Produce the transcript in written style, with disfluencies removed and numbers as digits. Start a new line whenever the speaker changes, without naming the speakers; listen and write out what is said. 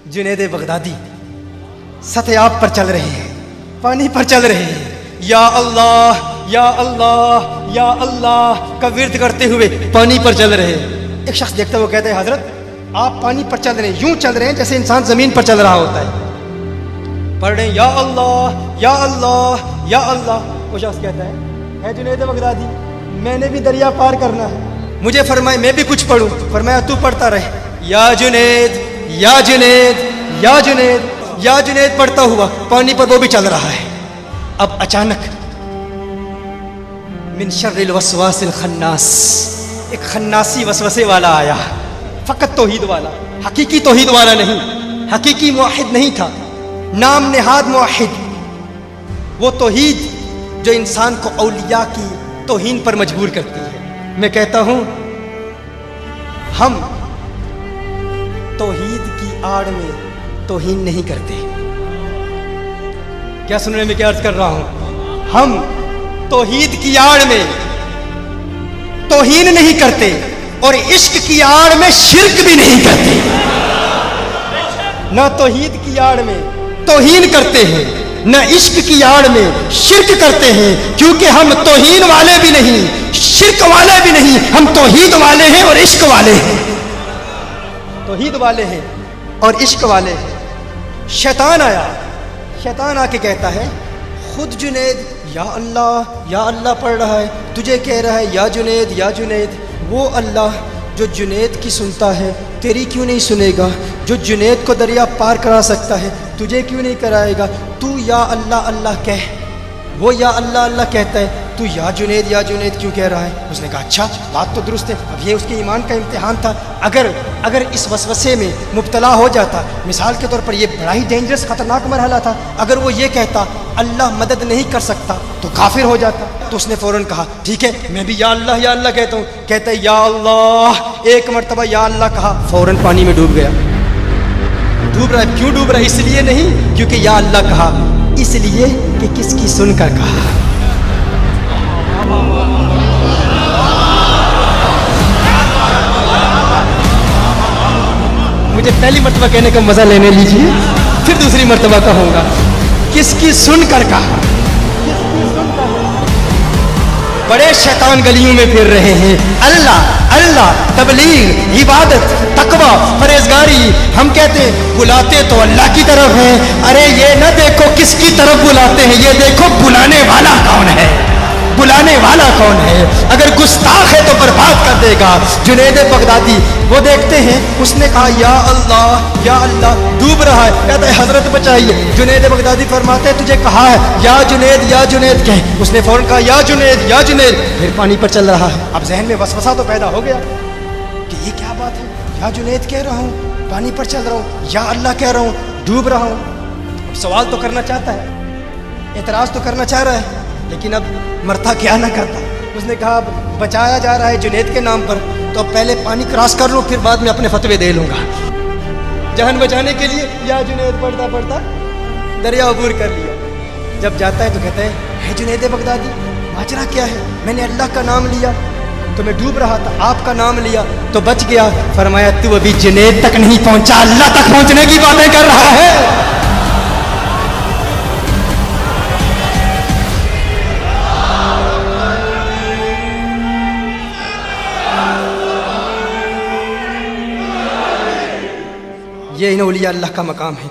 Junaid Baghdadi सतयाब पर चल रहे हैं, पानी पर चल रहे हैं, या अल्लाह या अल्लाह या अल्लाह का विर्द करते हुए पानी पर चल रहे हैं। एक शख्स देखता है, वो कहता है हजरत आप पानी पर चल रहे हैं, यूं चल रहे हैं जैसे इंसान जमीन पर चल रहा होता है, पढ़ रहे हैं या अल्लाह या अल्लाह या अल्लाह। वो शख्स कहता है जुनैद बगदादी मैंने भी दरिया पार करना है, मुझे फरमाए मैं भी कुछ पढ़ूं। फरमाया तू पढ़ता रहे, या जुनैद या जुनैद या जुनैद या जुनैद पढ़ता हुआ पानी पर वो भी चल रहा है। अब अचानक मिन शर्रिल वसवासिल खन्नास, एक खन्नासी वसवसे वाला आया, फकत तौहीद वाला, हकीकी तौहीद वाला नहीं, हकीकी मुआहिद नहीं था, नाम नेहाद मुआहिद, वो तौहीद जो इंसान को औलिया की तौहीन पर मजबूर करती है। मैं कहता हूं हम तौहीद की आड़ में तौहीन नहीं करते। क्या सुनने में क्या अर्ज कर रहा हूं? हम तौहीद की आड़ में तौहीन नहीं करते और इश्क की आड़ में शिर्क भी नहीं करते। ना तौहीद की आड़ में तौहीन करते हैं, न इश्क की आड़ में शिर्क करते हैं, क्योंकि हम तौहीन वाले भी नहीं, शिर्क वाले भी नहीं, हम तौहीद वाले हैं और इश्क वाले हैं। तौहीद वाले हैं और इश्क वाले हैं। शैतान आया, शैतान आके कहता है खुद जुनैद या अल्लाह पढ़ रहा है, तुझे कह रहा है या जुनैद, वो अल्लाह जो जुनैद की सुनता है तेरी क्यों नहीं सुनेगा? जो जुनैद को दरिया पार करा सकता है तुझे क्यों नहीं कराएगा? तू या अल्लाह कह, वो या अल्लाह कहता है, तू या जुनैद क्यों कह रहा है? उसने कहा अच्छा बात तो दुरुस्त है। अब ये उसके ईमान का इम्तिहान था। अगर इस वसवसे में मुब्तला हो जाता, मिसाल के तौर पर ये बड़ा ही डेंजरस खतरनाक मरहला था, अगर वो ये कहता अल्लाह मदद नहीं कर सकता तो काफिर हो जाता। तो उसने फौरन कहा ठीक है मैं भी या अल्लाह कहता हूँ। कहता है या अल्लाह, एक मरतबा या अल्लाह कहा, फौरन पानी में डूब गया। डूब रहा है, क्यों डूब रहा है? इसलिए नहीं क्योंकि या अल्लाह कहा, इसलिए कि किसकी सुनकर कहा। मुझे पहली मर्तबा कहने का मजा लेने लीजिए, फिर दूसरी मर्तबा कहूंगा किसकी सुनकर कहा। बड़े शैतान गलियों में फिर रहे हैं, अल्लाह तबलीग इबादत तकवा परहेजगारी, हम कहते बुलाते तो अल्लाह की तरफ है। अरे ये न देखो किसकी तरफ बुलाते हैं, ये देखो बुलाने वाला कौन है, बुलाने वाला कौन है। अगर गुस्ताख है तो बर्बाद कर देगा। जुनैद बगदादी वो देखते हैं, उसने कहा या अल्लाह डूब रहा है, कहता है हजरत बचाइए। जुनैद बगदादी फरमाते हैं तुझे कहा है या जुनैद कह। उसने फौरन कहा या जुनैद, फिर पानी पर चल रहा है। अब जहन में वसवसा तो पैदा हो गया कि ये क्या बात है, या जुनैद कह रहा हूँ, पानी पर चल रहा हूँ, या अल्लाह कह रहा हूँ, डूब रहा हूँ। सवाल तो करना चाहता है, एतराज तो करना चाह रहा है, लेकिन अब मरता क्या ना करता। उसने कहा बचाया जा रहा है जुनैद के नाम पर, तो पहले पानी क्रॉस कर लूँ, फिर बाद में अपने फतवे दे लूँगा। जान बचाने के लिए या जुनैद पढ़ता दरिया अबूर कर लिया। जब जाता है तो कहता है जुनैद बगदादी माजरा क्या है? मैंने अल्लाह का नाम लिया तो मैं डूब रहा था, आपका नाम लिया तो बच गया। फरमाया तू अभी जुनैद तक नहीं पहुंचा, अल्लाह तक पहुंचने की बातें कर रहा है। ये इन औलिया अल्लाह का मकाम है।